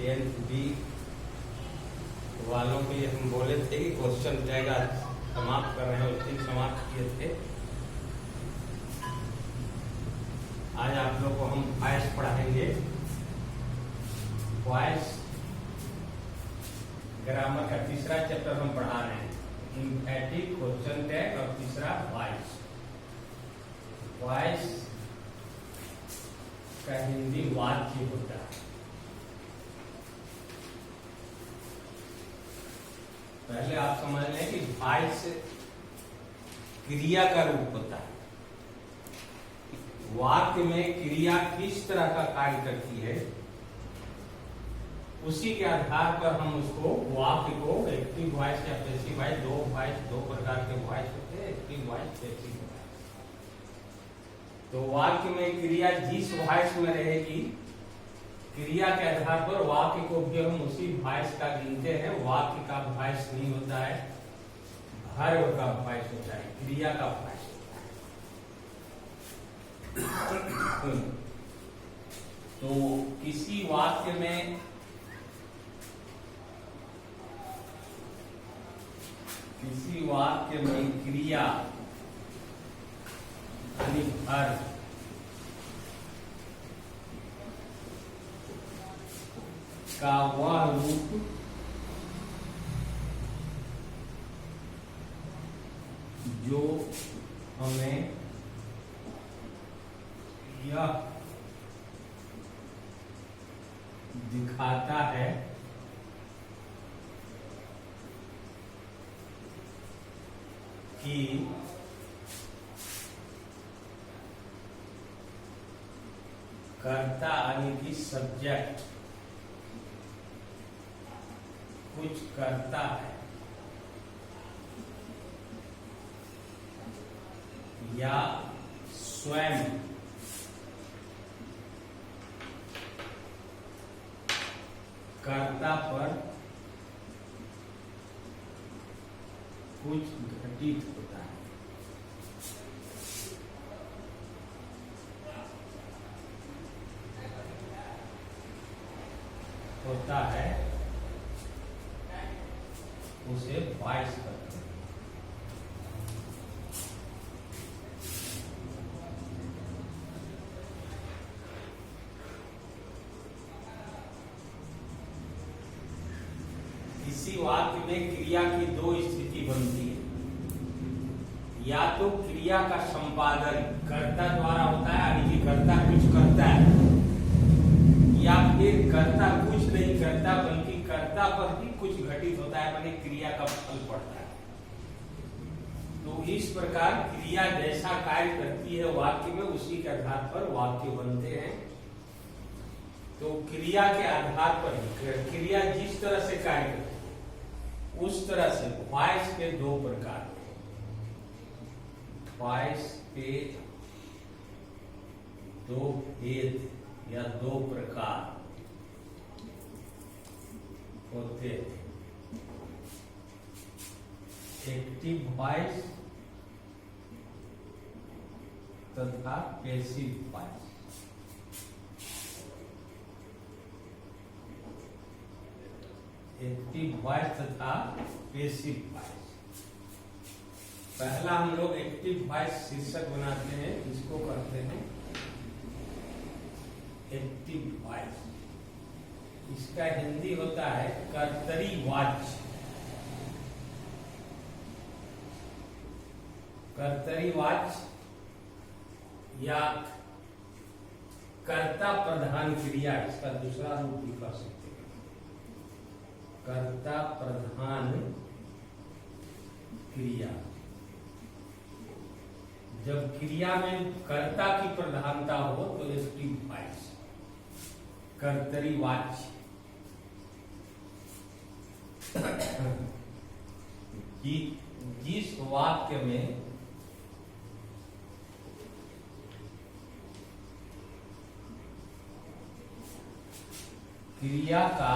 10th B वालों के लिए हम बोले थे कि क्वेश्चन टैग समाप्त कर रहे हैं, उस दिन समाप्त किए थे। आज आप लोग को हम वॉइस पढ़ाएंगे। वॉइस ग्रामर का तीसरा चैप्टर हम पढ़ा रहे हैं, एम्फैटिक, क्वेश्चन टैग और तीसरा वॉइस। वॉइस का हिंदी वाक्य होता है। पहले आप समझ लें कि वॉइस क्रिया का रूप होता है। वाक्य में क्रिया किस तरह का कार्य करती है, उसी के आधार पर हम उसको वाक्य को एक्टिव वॉइस या पैसिव वॉइस, दो प्रकार के वॉइस होते हैं, एक्टिव वॉइस, पैसिव वॉइस। तो वाक्य में क्रिया जिस वॉइस में रहेगी, क्रिया के आधार पर वाक्य को भी हम उसी वॉइस का गिनते हैं। वाक्य का वॉइस नहीं होता है, वर्ब का वॉइस होता है, क्रिया का वॉइस होता है। तो किसी वाक्य में क्रिया यानी वर्ब का वह रूप जो हमें यह दिखाता है कि कर्ता यानी कि सब्जेक्ट कुछ करता है या स्वयं कर्ता पर कुछ घटित होता है। उसे वॉइस करते हैं। इसी वाक्य में क्रिया की दो स्थिति बनती है। या तो क्रिया का संपादन कर्ता द्वारा होता है, यानी कि कर्ता कुछ करता है, या फिर कर्ता कुछ नहीं करता बल्कि कर्ता पर भी कुछ घटित होता है, माने क्रिया का फल पड़ता है। तो इस प्रकार क्रिया जैसा कार्य करती है वाक्य में, उसी के आधार पर वाक्य बनते हैं। तो क्रिया के आधार पर क्रिया जिस तरह से कार्य करती है उस तरह से वॉइस के दो प्रकार हैं। वॉइस के दो भेद या दो प्रकार होते हैं, एक्टिव वॉइस तथा पैसिव वॉइस। एक्टिव वॉइस तथा पैसिव वॉइस। पहला हम लोग एक्टिव वॉइस शीर्षक बनाते हैं, इसको कहते हैं एक्टिव वॉइस। इसका हिंदी होता है कर्तरी वाच्य। कर्तरी वाच्य या कर्ता प्रधान क्रिया, इसका दूसरा रूप भी कह सकते हैं, कर्ता प्रधान क्रिया। जब क्रिया में कर्ता की प्रधानता हो तो एक्टिव वॉइस, कर्तरी वाच्य। जिस वाक्य में क्रिया का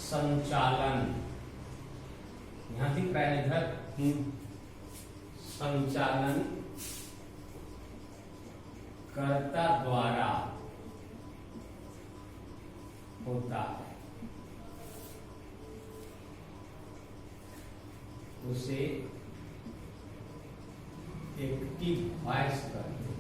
संचालन, यहां दिख रहा है इधर, संचालन कर्ता द्वारा होता है उसे एक्टिव वॉइस कहते हैं।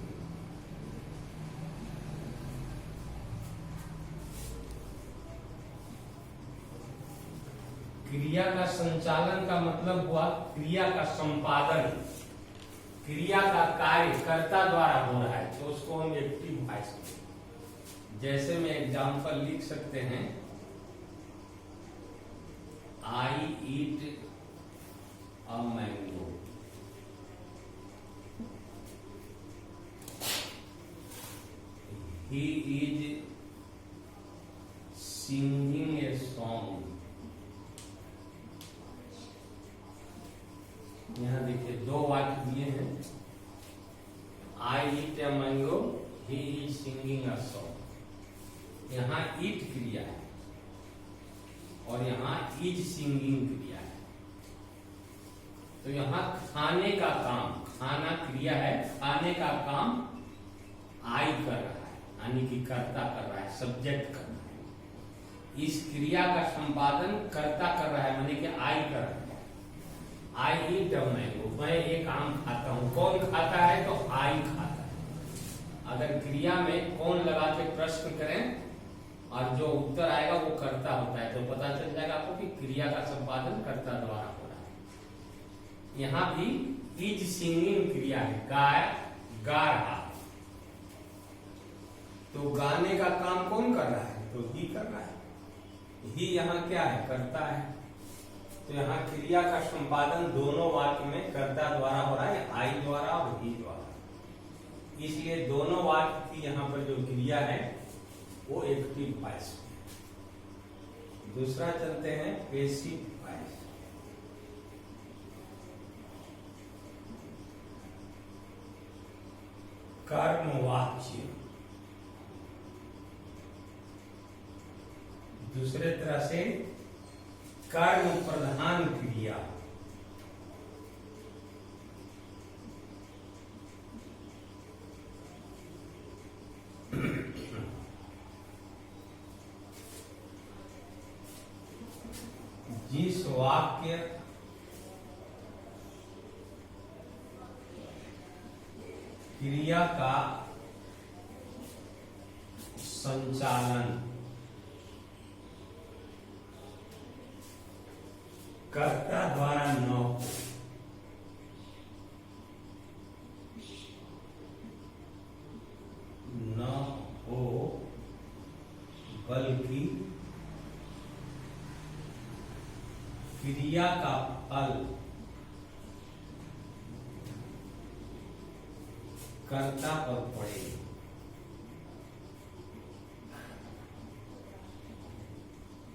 क्रिया का संचालन का मतलब हुआ क्रिया का संपादन, क्रिया का कार्य कर्ता द्वारा हो रहा है तो उसको हम एक्टिव वॉइस कहते हैं। जैसे में एग्जाम्पल लिख सकते हैं, I eat a mango, he is singing a song। यहाँ देखिए दो वाक्य दिए हैं, I eat a mango, he is singing a song. यहाँ ईट क्रिया है और यहाँ इज सिंगिंग क्रिया है। तो यहाँ खाने का काम, खाना क्रिया है, खाने का काम आई कर रहा है, यानी कि कर्ता कर रहा है, सब्जेक्ट कर रहा है। इस क्रिया का संपादन कर्ता कर रहा है, माने कि आई कर रहा है। आई ईट अ मैंगो, मैं एक आम खाता हूं। कौन खाता है? तो आई खाता है। अगर क्रिया में कौन लगा के प्रश्न करें और जो उत्तर आएगा वो कर्ता होता है, तो पता चल जाएगा आपको कि क्रिया का संपादन कर्ता द्वारा हो रहा है। यहाँ भी इज सिंगिंग क्रिया है, गा रहा है। तो गाने का काम कौन कर रहा है? तो ही कर रहा है। ही यहाँ क्या है? कर्ता है। तो यहाँ क्रिया का संपादन दोनों वाक्य में कर्ता द्वारा हो रहा है, आई द्वारा और ही द्वारा। इसलिए दोनों वाक्य की यहाँ पर जो क्रिया है वो एक्टिव वॉइस है। दूसरा चलते हैं पैसिव वॉइस। कर्मवाच्य, दूसरे तरह से कर्म प्रधान क्रिया। जिस वाक्य क्रिया का संचालन कर्ता द्वारा न हो बल्कि क्रिया का फल कर्ता पर पड़े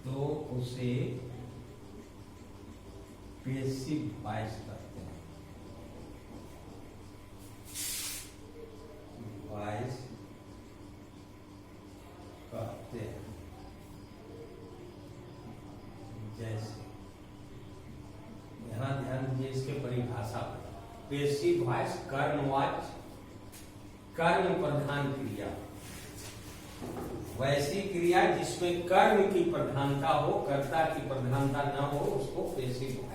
तो उसे पैसिव वॉइस करते हैं। वॉइस कहते हैं। जैसे यहां ध्यान दीजिए इसके परिभाषा पर। पैसिव वॉइस कर्मवाच्य, कर्म प्रधान क्रिया। वैसी क्रिया जिसमें कर्म की प्रधानता हो, कर्ता की प्रधानता न हो, उसको पैसिव वॉइस।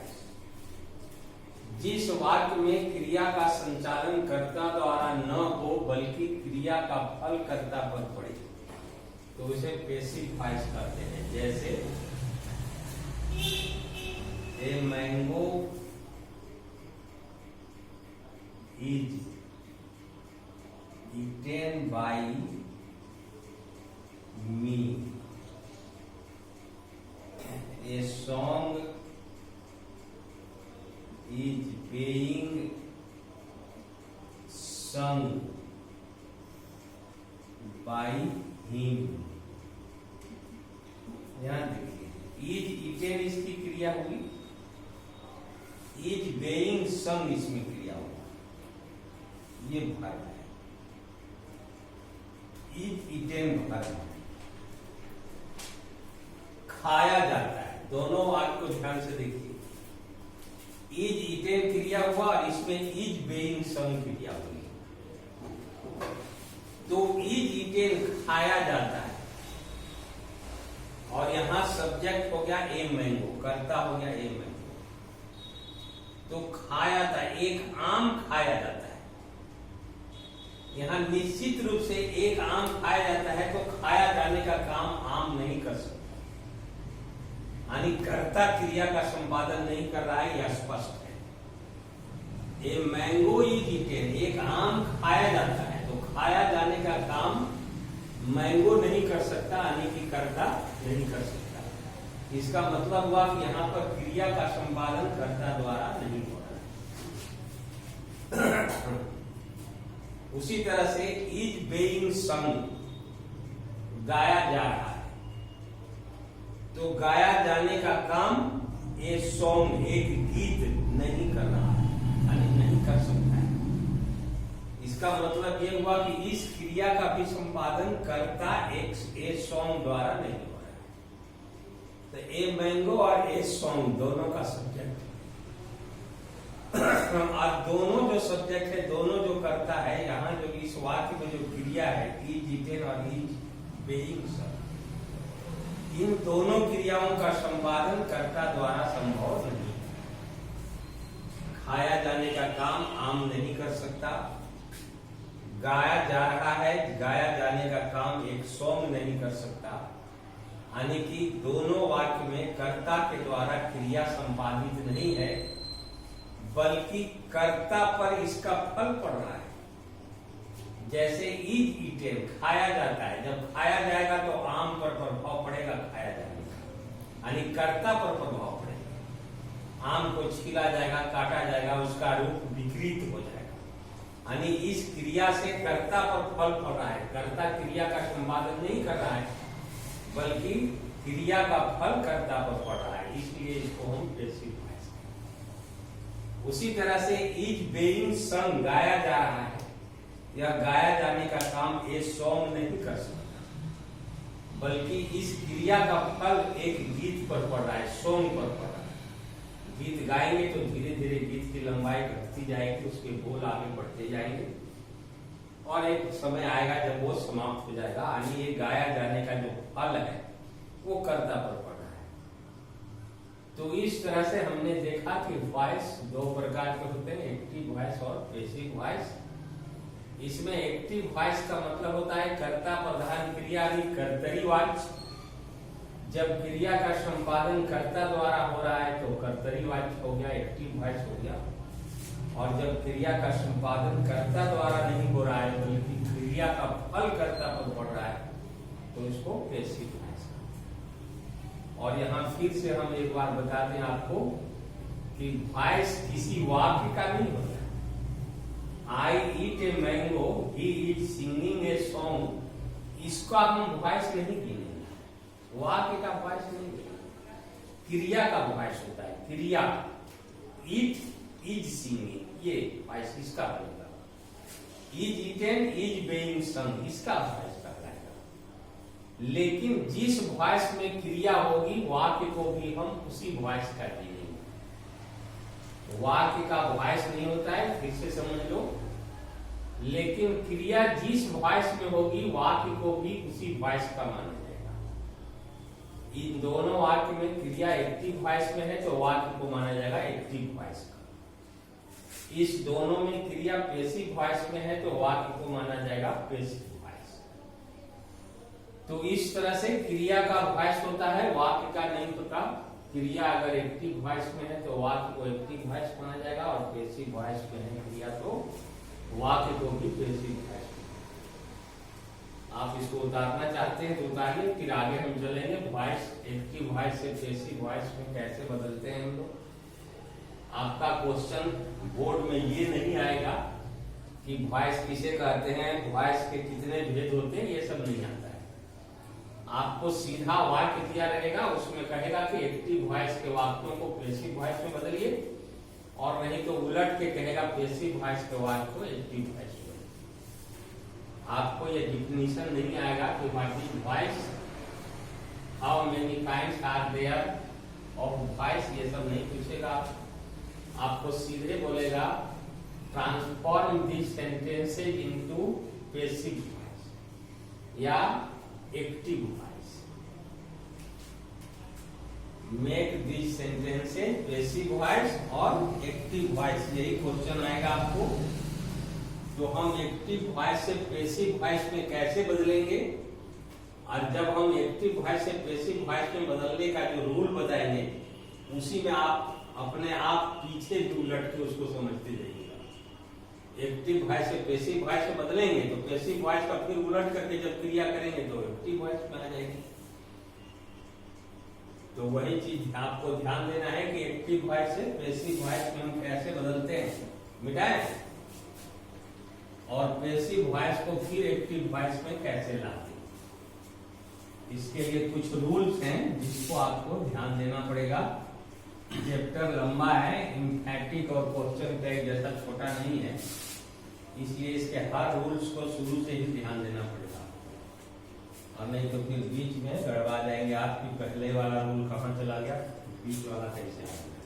जिस वाक्य में क्रिया का संचालन कर्ता द्वारा न हो बल्कि क्रिया का फल कर्ता पर पड़े तो उसे पैसिव वॉइस कहते हैं। जैसे a mango is eaten by me, a song is being sung by him। ध्यान देखिए, is eaten इसकी क्रिया होगी, is being sung इसमें क्रिया होगी। ये भाग है, is eaten भाग है, खाया जाता है। दोनों वाक्य को ध्यान से देखिए, इज ईटेन क्रिया हुआ और इसमें इज बेइंग सम क्रिया हुई। ईटेन खाया जाता है, और यहां सब्जेक्ट हो गया ए मैंगो, कर्ता हो गया ए मैंगो। तो खाया था, एक आम खाया जाता है। यहां निश्चित रूप से एक आम खाया जाता है, तो खाया जाने का काम आम नहीं कर सकता, यानी कर्ता क्रिया का संपादन नहीं कर रहा है, यह स्पष्ट है। ए मैंगो इज ईटेन, एक आम खाया जाता है, तो खाया जाने का काम मैंगो नहीं कर सकता, यानी कि कर्ता नहीं कर सकता। इसका मतलब हुआ कि यहाँ पर क्रिया का संपादन कर्ता द्वारा नहीं हो रहा है। उसी तरह से इज बेइंग संग, गाया जा रहा है, तो गाया जाने का काम ए सॉन्ग, एक गीत नहीं कर रहा है, यानी नहीं कर सकता है। इसका मतलब यह हुआ कि इस क्रिया का भी संपादन कर्ता ए सॉन्ग द्वारा नहीं हो रहा है। तो ए मैंगो और ए सॉन्ग दोनों का सब्जेक्ट और दोनों जो सब्जेक्ट है, दोनों जो करता है, यहाँ जो इस वाक्य में जो क्रिया है इज ईटेन और इज बेइंग संग, इन दोनों क्रियाओं का संपादन कर्ता द्वारा संभव नहीं है। खाया जाने का काम आम नहीं कर सकता, गाया जा रहा है, गाया जाने का काम एक सॉन्ग नहीं कर सकता, यानी कि दोनों वाक्य में कर्ता के द्वारा क्रिया संपादित नहीं है, बल्कि कर्ता पर इसका फल पड़ रहा है। जैसे इज ईटेन, खाया जाता है, जब खाया जाएगा तो आम पर प्रभाव पड़ेगा खाया जाने का, यानी कर्ता पर प्रभाव पड़ेगा। आम को छीला जाएगा, काटा जाएगा, उसका रूप विकृत हो जाएगा, यानी इस क्रिया से कर्ता पर फल पड़ रहा है। कर्ता क्रिया का संपादन नहीं कर रहा है, बल्कि क्रिया का फल कर्ता पर पड़ रहा है, इसलिए इसको हम पैसिव वॉइस कहते हैं। उसी तरह से इज बेइंग संग, गाया जा रहा है, यह गाया जाने का काम ए सॉन्ग नहीं कर सकता, बल्कि इस क्रिया का फल एक गीत पर पड़ रहा है, सॉन्ग पर पड़ रहा है। गीत गाएंगे तो धीरे धीरे गीत की लंबाई घटती जाएगी, उसके बोल आगे बढ़ते जाएंगे, और एक समय आएगा जब वो समाप्त हो जाएगा, यानी ये गाया जाने का जो फल है वो कर्ता पर पड़ रहा है। तो इस तरह से हमने देखा कि वॉइस दो प्रकार के होते हैं, एक्टिव वॉइस और पैसिव वॉइस। इसमें एक्टिव वॉइस का मतलब होता है कर्ता प्रधान क्रिया, कर्तरी वाच्य। जब क्रिया का संपादन कर्ता द्वारा हो रहा है तो कर्तरी वाच्य हो गया, एक्टिव वॉइस हो गया। और जब क्रिया का संपादन कर्ता द्वारा नहीं हो रहा है, बल्कि क्रिया का फल कर्ता पर पड़ रहा है, तो इसको पैसिव वॉइस। और यहाँ फिर से हम एक बार बता दें आपको कि वॉइस किसी वाक्य का नहीं होता। I eat a mango, he is singing a song, इसका हम वॉइस नहीं गिनेंगे, वाक्य का वॉइस नहीं गिनेंगे, क्रिया का वॉइस होता है। क्रिया eat is singing, ये वॉइस इसका होगा। is eaten is being sung, इसका वॉइस कहलाएगा। लेकिन जिस वॉइस में क्रिया होगी, वाक्य को भी हम उसी वॉइस का गिनेंगे। वाक्य का वॉइस नहीं होता है, फिर से समझ लो। लेकिन क्रिया जिस वॉइस में होगी, वाक्य को भी उसी वॉइस का माना जाएगा। इन दोनों वाक्य में क्रिया एक्टिव वॉइस में है, तो वाक्य को माना जाएगा एक्टिव वॉइस का। इस दोनों में क्रिया पैसिव वॉइस में है, तो वाक्य को माना जाएगा पैसिव वॉइस। तो इस तरह से क्रिया का वॉइस होता है, वाक्य का नहीं होता। क्रिया अगर एक्टिव वॉइस में है तो वाक्य को एक्टिव वॉइस माना जाएगा, और पैसिव वॉइस में है क्रिया तो वाक्य को भी पैसिव वॉइस। आप इसको उतारना चाहते हैं तो उतारिए, फिर आगे हम चलेंगे वॉइस एक्टिव वॉइस से पैसिव वॉइस में कैसे बदलते हैं हम लोग। आपका क्वेश्चन बोर्ड में ये नहीं आएगा कि वॉइस किसे कहते हैं, वॉइस के कितने भेद होते हैं, ये सब नहीं आता है। आपको सीधा वाक्य दिया रहेगा, उसमें कहेगा कि एक्टिव वॉइस के वाक्यों को पैसिव वॉइस में बदलिए, और नहीं तो उलट के कहेगा पैसिव वॉइस के वाक्य को एक्टिव वॉइस में। आपको ये डिफिनीशन नहीं आएगा कि what is voice, how many kinds are there of voice, ये सब नहीं पूछेगा। आपको सीधे बोलेगा transform this sentences into passive voice. या active voice. Make this sentences passive voice और एक्टिव वॉइस, यही क्वेश्चन आएगा आपको। तो हम एक्टिव वॉइस से पैसिव वॉइस में कैसे बदलेंगे, और जब हम एक्टिव वॉइस से पैसिव वॉइस में बदलने का जो रूल बताएंगे, उसी में आप अपने आप पीछे भी उलट के उसको समझते जाइएगा। एक्टिव वॉइस से पैसिव वॉइस में बदलेंगे तो पैसिव वॉइस का फिर उलट करके जब क्रिया करेंगे तो एक्टिव वॉइस में आ जाएगी। तो वही चीज आपको ध्यान देना है कि एक्टिव वॉइस से पैसिव वॉइस में हम कैसे बदलते हैं, मिटाएं, और पैसिव वॉइस को फिर एक्टिव वॉइस में कैसे लाते हैं। इसके लिए कुछ रूल्स हैं जिसको आपको ध्यान देना पड़ेगा। चैप्टर लंबा है, एम्फैटिक और क्वेश्चन टैग जैसा छोटा नहीं है, इसलिए इसके हर रूल्स को शुरू से ही ध्यान देना पड़ेगा, और नहीं तो फिर बीच में गड़बड़ा जाएंगे। आपकी पहले वाला रूल कहाँ चला गया, बीच वाला कैसे आ गया।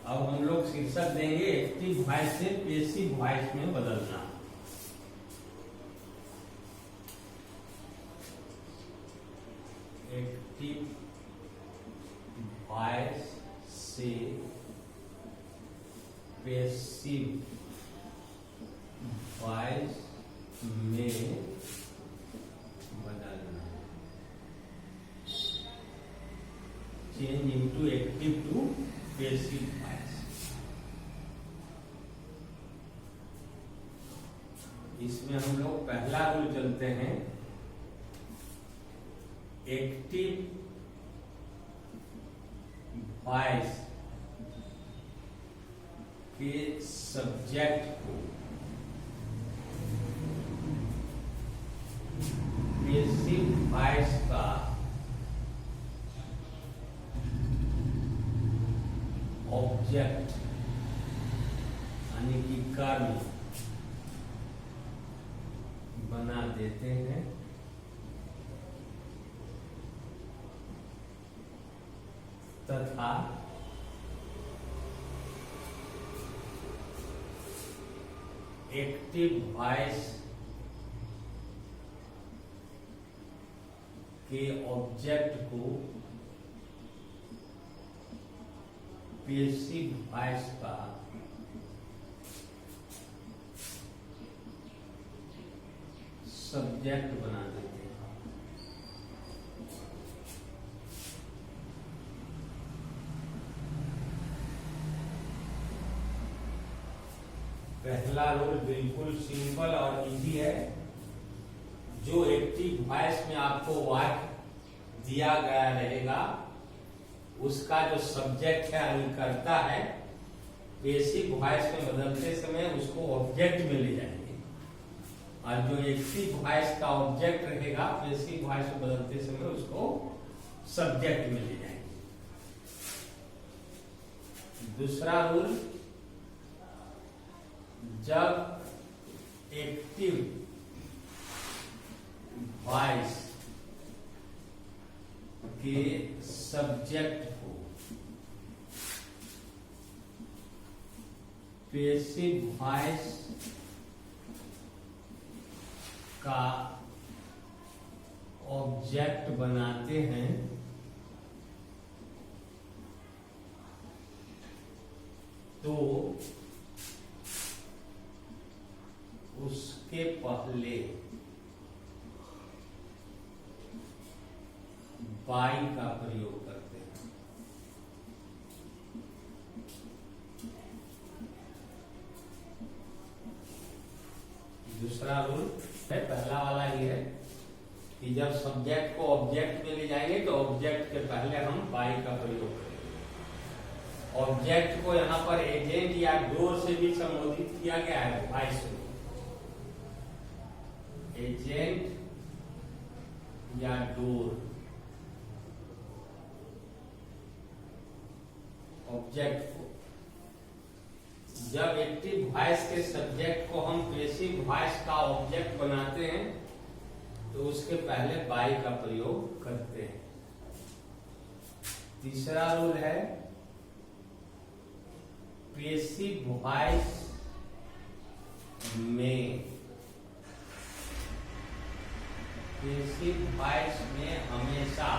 अब हम लोग शीर्षक देंगे एक्टिव वॉइस से पैसिव वॉइस में बदलना। एक्टिव वॉइस से पैसिव वॉइस में बदलना, change into active to passive voice. इसमें हम लोग पहला रूल चलते हैं, एक्टिव वॉइस के सब्जेक्ट को पैसिव वॉइस का ऑब्जेक्ट यानी कि कर्म बना देते हैं, तथा एक्टिव वॉइस के ऑब्जेक्ट को पैसिव वॉइस का सब्जेक्ट बना देते हैं। पहला रूल बिल्कुल सिंपल और इजी है। जो एक्टिव वॉइस में आपको वाक्य दिया गया रहेगा, उसका जो सब्जेक्ट है यानी कर्ता है, पैसिव वॉइस में बदलते समय उसको ऑब्जेक्ट में ले जाएंगे, और जो एक्टिव वॉइस का ऑब्जेक्ट रहेगा पैसिव वॉइस में बदलते समय उसको सब्जेक्ट में ले जाएंगे। दूसरा रूल, जब एक्टिव वॉइस के सब्जेक्ट को पैसिव वॉइस का ऑब्जेक्ट बनाते हैं, तो उसके पहले बाई का प्रयोग करते हैं। दूसरा रूल है, पहला वाला ही है कि जब सब्जेक्ट को ऑब्जेक्ट में ले जाएंगे तो ऑब्जेक्ट के पहले हम बाई का प्रयोग करेंगे। ऑब्जेक्ट को यहाँ पर एजेंट या डोर से भी संबोधित किया गया है, वॉइस को एजेंट या डोर, ऑब्जेक्ट को। जब एक्टिव वॉइस के सब्जेक्ट को हम पैसिव वॉइस का ऑब्जेक्ट बनाते हैं तो उसके पहले बाई का प्रयोग करते हैं। तीसरा रूल है, पेसिव वॉइस में हमेशा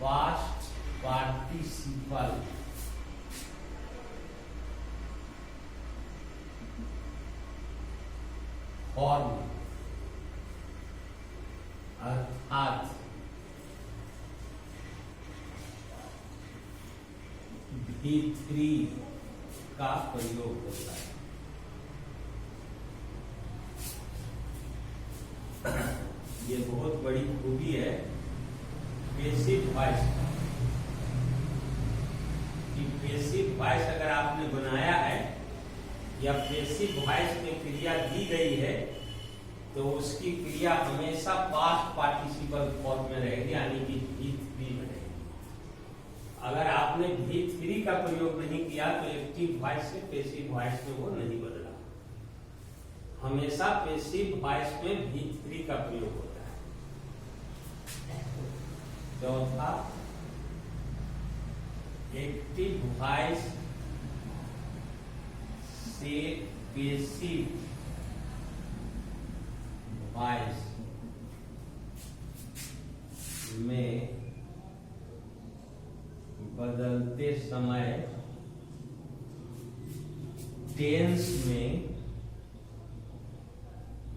पास्ट पार्टिसिपल फॉर्म अर्थात V3 का प्रयोग होता है। ये बहुत बड़ी खूबी है पेसिव वॉइस का, कि पेसिव वॉइस अगर आपने बनाया है या पेसिव वॉइस में क्रिया दी गई है तो उसकी क्रिया हमेशा पास्ट पार्टिसिपल फॉर्म में रहेगी, यानी कि V3 में रहेगी। अगर आपने V3 का प्रयोग नहीं किया तो एक्टिव वॉइस से पेसिव वॉइस में वो नहीं बदला। हमेशा पेसिव वॉइस में V3 का प्रयोग होता है। चौथा, एक्टिव वॉइस से पेसिव वॉइस में बदलते समय टेंस में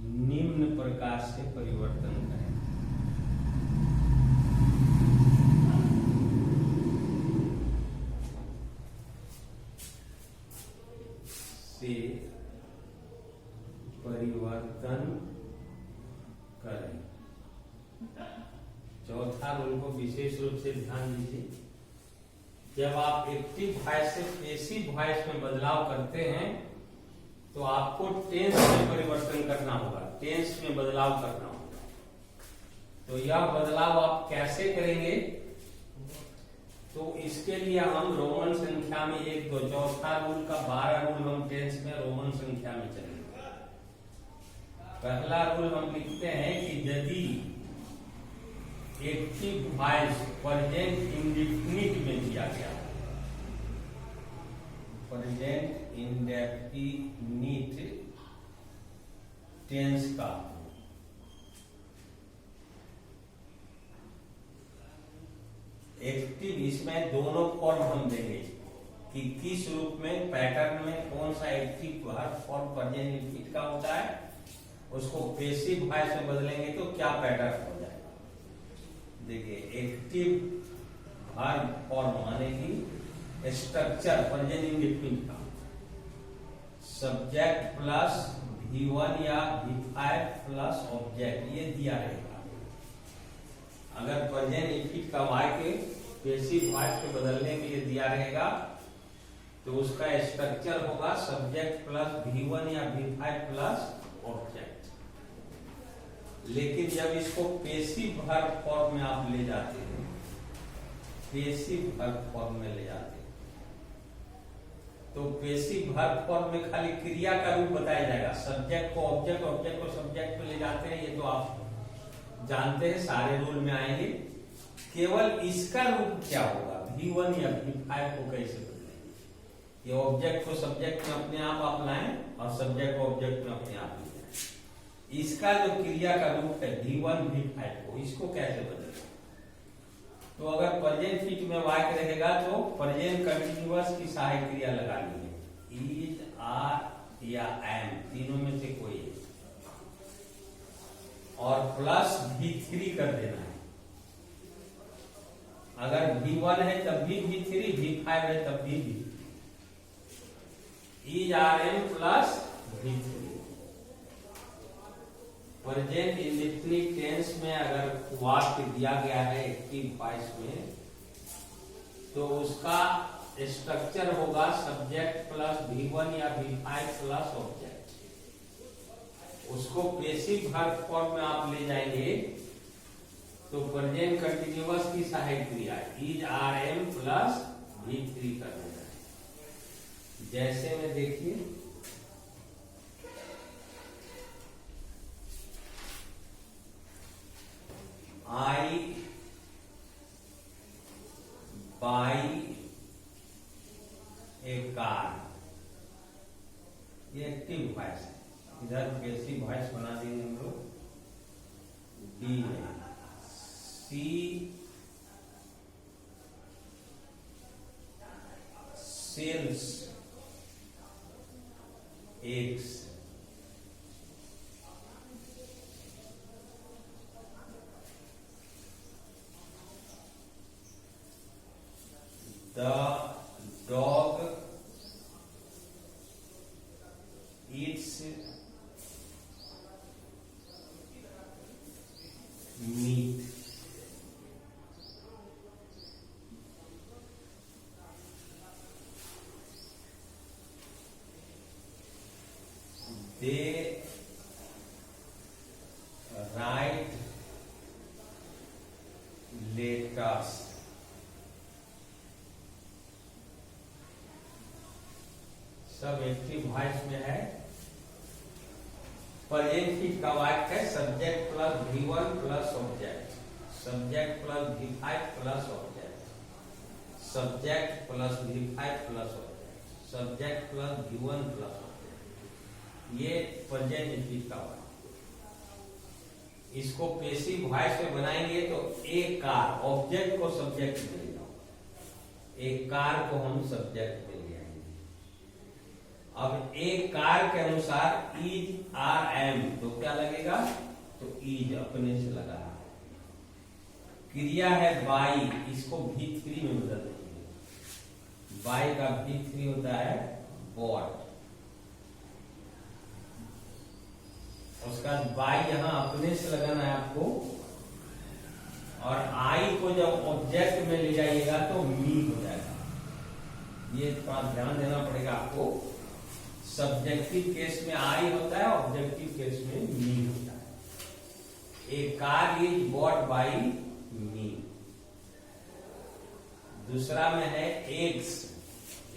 निम्न प्रकार से परिवर्तन करें। से परिवर्तन करें। चौथा रूल को विशेष रूप से ध्यान दीजिए। जब आप एक्टिव वॉइस से पेसिव वॉइस में बदलाव करते हैं तो आपको टेंस में परिवर्तन करना होगा, टेंस में बदलाव करना होगा। तो यह बदलाव आप कैसे करेंगे? तो इसके लिए हम रोमन संख्या में 1, 2, चौथा रूल का 12 रूल हम टेंस में रोमन संख्या में चलेंगे। पहला रूल हम लिखते हैं कि यदि एक्टिव वॉइस प्रेजेंट इंडेफिनिट में दिया गया, प्रेजेंट इंडेफिनिट टेंस का एक्टिव, इसमें दोनों फॉर्म हम देंगे कि किस रूप में, पैटर्न में कौन सा एक्टिव हर फॉर्म प्रेजेंट इंडेफिनिट का होता है, उसको पेसिव वॉइस में बदलेंगे तो क्या पैटर्न हो जाएगा। देखिए, एक्टिव हर फॉर्म माने कि स्ट्रक्चर प्रेजेंट इंडेफिनिट का सब्जेक्ट प्लस V1 या V5 प्लस ऑब्जेक्ट, ये दिया रहेगा। अगर प्रेजेंट इंडेफिनिट का वाई के पेसिव वॉइस पे बदलने के लिए दिया रहेगा तो उसका स्ट्रक्चर होगा सब्जेक्ट प्लस V1 या V5 प्लस ऑब्जेक्ट। लेकिन जब इसको पेसिव वर्ब फॉर्म में आप ले जाते हैं, पेसिव वर्ब फॉर्म में ले जाते हैं, तो पेसिव वर्ब फॉर्म में खाली क्रिया का रूप बताया जाएगा। सब्जेक्ट को ऑब्जेक्ट, ऑब्जेक्ट को सब्जेक्ट पे ले जाते हैं, ये तो आप जानते हैं, सारे रूल में आएंगे। केवल इसका रूप क्या होगा, V1 या V5 को कैसे बदलेंगे। ये ऑब्जेक्ट को सब्जेक्ट में अपने आप अपनाएं और सब्जेक्ट को ऑब्जेक्ट में अपने आप ले जाए। इसका जो क्रिया का रूप है V1 V5 को, इसको कैसे बदलेंगे। तो अगर प्रेजेंट फिट में वाक्य रहेगा तो प्रेजेंट कंटिन्यूअस की सहायक क्रिया लगानी है, इज, आर या एम, तीनों में से कोई है, और प्लस V3 कर देना है। अगर V1 है तब भी V3, V5 है तब भी V3, is, are, am plus V3। Present indefinite tense में अगर वाक्य दिया गया है एक्टिव वॉइस में तो उसका स्ट्रक्चर होगा सब्जेक्ट प्लस V1 या V5 प्लस ऑब्जेक्ट। उसको पेसिव वर्ब फॉर्म में आप ले जाएंगे तो प्रेजेंट कंटिन्यूअस की सहायक क्रिया is, are, am plus V3 कर देना है। जैसे में देखिए, I बाई ए कार, ये एक्टिव वॉइस है। इधर पैसिव वॉइस बना देंगे हम लोग, डी है। She sells eggs, the dog eats meat, they write letters, सब एक्टिव वॉइस में है। प्रेजेंट का वाक्य है subject plus V1 plus object, subject plus V5 plus object, subject plus V5 plus object, subject plus V1 plus object, ये present का वाक्य। इसको पैसिव वॉइस में बनाएंगे तो एक कार, ऑब्जेक्ट को सब्जेक्ट में ले जाओ, एक कार को हम सब्जेक्ट में ले आएंगे। अब एक कार के अनुसार इज आर एम, तो क्या लगेगा, तो इज अपने से लगा है। क्रिया है बाई, इसको V3 में बदल देंगे। बाई का V3 होता है बॉट, उसका बाई यहां अपने से लगाना है आपको, और आई को जब ऑब्जेक्ट में ले जाइएगा तो मी हो जाएगा। ये थोड़ा ध्यान देना पड़ेगा आपको। सब्जेक्टिव केस में आई होता है, ऑब्जेक्टिव केस में मी होता है। ए कार इज बॉट बाई मी। दूसरा में है एग्स,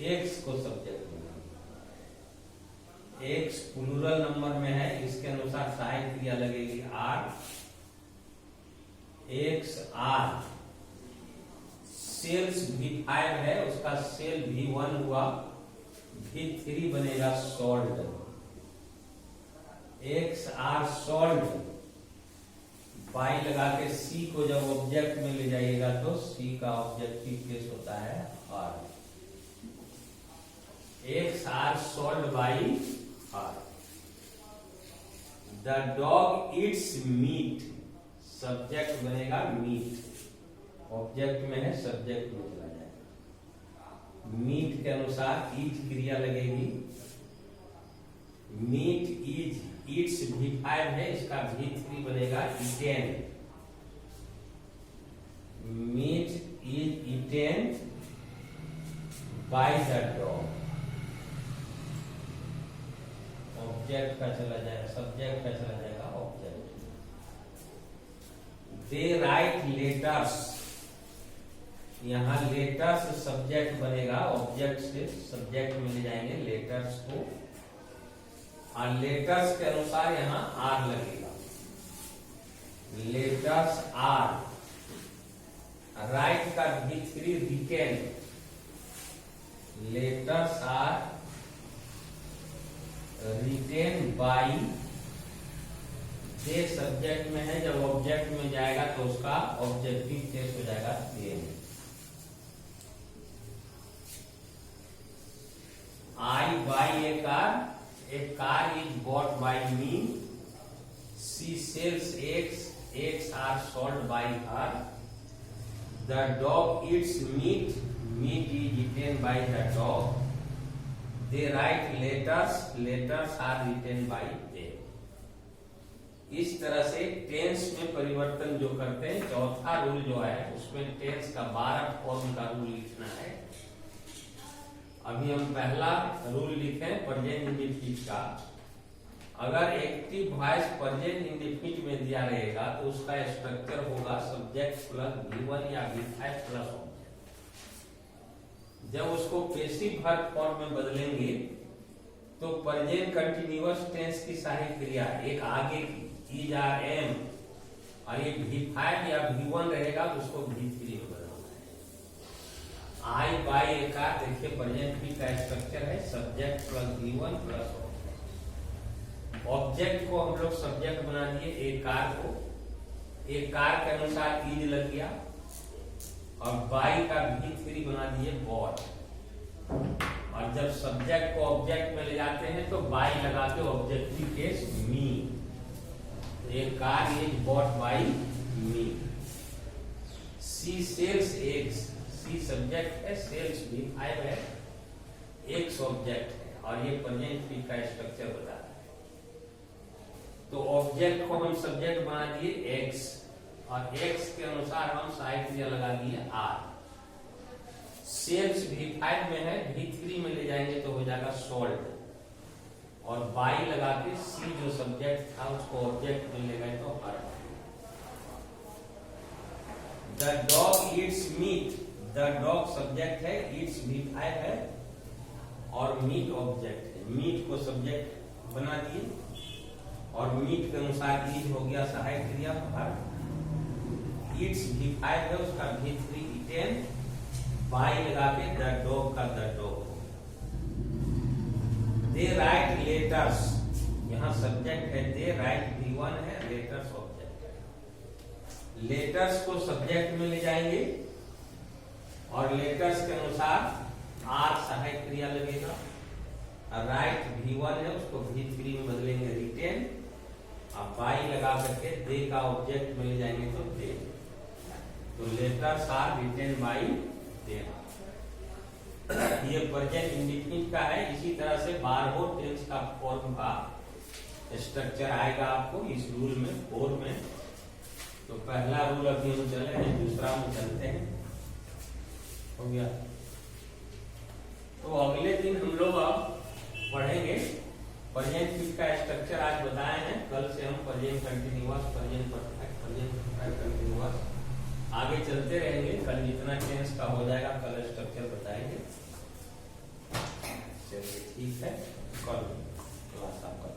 एग्स को सब्जेक्ट में, एक्स प्लूरल नंबर में है, इसके अनुसार सहायक क्रिया लगेगी are, eggs are. Sales V5 है, उसका सेल V1 हुआ, V3 बनेगा sold, eggs are sold. By लगा के सी को जब ऑब्जेक्ट में ले जाइएगा तो सी का ऑब्जेक्टिव केस होता है her, eggs are sold by her. The dog eats meat, subject बनेगा मीट, ऑब्जेक्ट में है सब्जेक्ट में चला जाएगा। मीट के अनुसार इज क्रिया लगेगी, मीट इज, इट्स V5 है, इसका V3 बनेगा eaten, meat is eaten by the dog. Object का चला जाएगा, सब्जेक्ट का चला जाएगा ऑब्जेक्ट। दे राइट लेटर्स, यहां लेटर्स सब्जेक्ट बनेगा, ऑब्जेक्ट से सब्जेक्ट में ले जाएंगे लेटर्स को, और लेटर्स के अनुसार यहां आर लगेगा। लेटर्स आर, राइट का V3 written, letters are written by, they subject में है, जब ऑब्जेक्ट में जाएगा तो उसका ऑब्जेक्टिव केस हो जाएगा them. I buy a car is bought by me, she sells eggs, eggs are sold by her. The dog eats meat, meat is eaten by the dog. They write letters, letters are written by them। इस तरह से tense में परिवर्तन जो करते हैं, चौथा rule जो है उसमें टेंस का 12 फॉर्म का रूल लिखना है। अभी हम पहला रूल लिखें प्रेजेंट इंडेफिनिट का। अगर एक्टिव वॉइस प्रेजेंट इंडेफिनिट में दिया रहेगा तो उसका स्ट्रक्चर होगा सब्जेक्ट प्लस V1 या V5 प्लस ऑब्जेक्ट। जब उसको पैसिव वर्ब फॉर्म में बदलेंगे तो प्रेजेंट कंटिन्यूअस टेंस की सारी क्रिया एक आगे की इज आर एम, और ये V5 या V1 रहेगा तो उसको V3 में बदलना है। आई बाई ए कार, देखिए प्रेजेंट भी का स्ट्रक्चर है subject plus V1 plus object को हम लोग सब्जेक्ट बना दिए ए कार को, ए कार के अनुसार इज लग गया और बाई का V3 बना दिए बॉट। और जब सब्जेक्ट को ऑब्जेक्ट में ले जाते हैं तो बाई लगा के objective case me, a car is bought by me. She sells eggs, she subject है, सेल्स V5 है, एक्स ऑब्जेक्ट है और ये प्रेजेंट भी का स्ट्रक्चर बताता है। तो ऑब्जेक्ट को हम सब्जेक्ट बना दिए एक्स और एक्स के अनुसार हम सहायक क्रिया लगा दिए आर। सेल्स V5 में है, V3 में ले जाएंगे तो हो जाएगा सोल्ड और बाई लगा के सी जो सब्जेक्ट था उसको ऑब्जेक्ट में ले गए तो हर। The dog eats meat, the dog subject है, ईट्स V5 है और मीट ऑब्जेक्ट है। मीट को सब्जेक्ट बना दिए और मीट के अनुसार ईज हो गया सहायक क्रिया हर। ईट्स V5 है, उसका V3 ईटेन, बाई लगा के द डॉग का the dog. They write letters, यहां सब्जेक्ट है, दे राइट V1 है, लेटर्स ऑब्जेक्ट है। लेटर्स को सब्जेक्ट में ले जाएंगे और लेटर्स के अनुसार आर सहायक क्रिया लगेगा। राइट V1 है, उसको V3 में बदलेंगे रिटेन और बाई लगा करके दे का ऑब्जेक्ट में ले जाएंगे तो दे। तो लेटर्स आर रिटेन बाई दे। ये प्रेजेंट इंडेफिनिट का है। इसी तरह से बारहो टेंस का फॉर्म का स्ट्रक्चर आएगा आपको इस रूल में 4 में। तो पहला रूल अभी हम चले हैं, दूसरा में चलते हैं। हो गया। तो अगले दिन हम लोग अब पढ़ेंगे प्रेजेंट का स्ट्रक्चर आज बताए हैं। कल से हम present continuous, present perfect, present continuous आगे चलते रहेंगे। कल जितना टेंस का हो जाएगा कल स्ट्रक्चर बताएंगे। चलिए ठीक है, कल क्लास आपका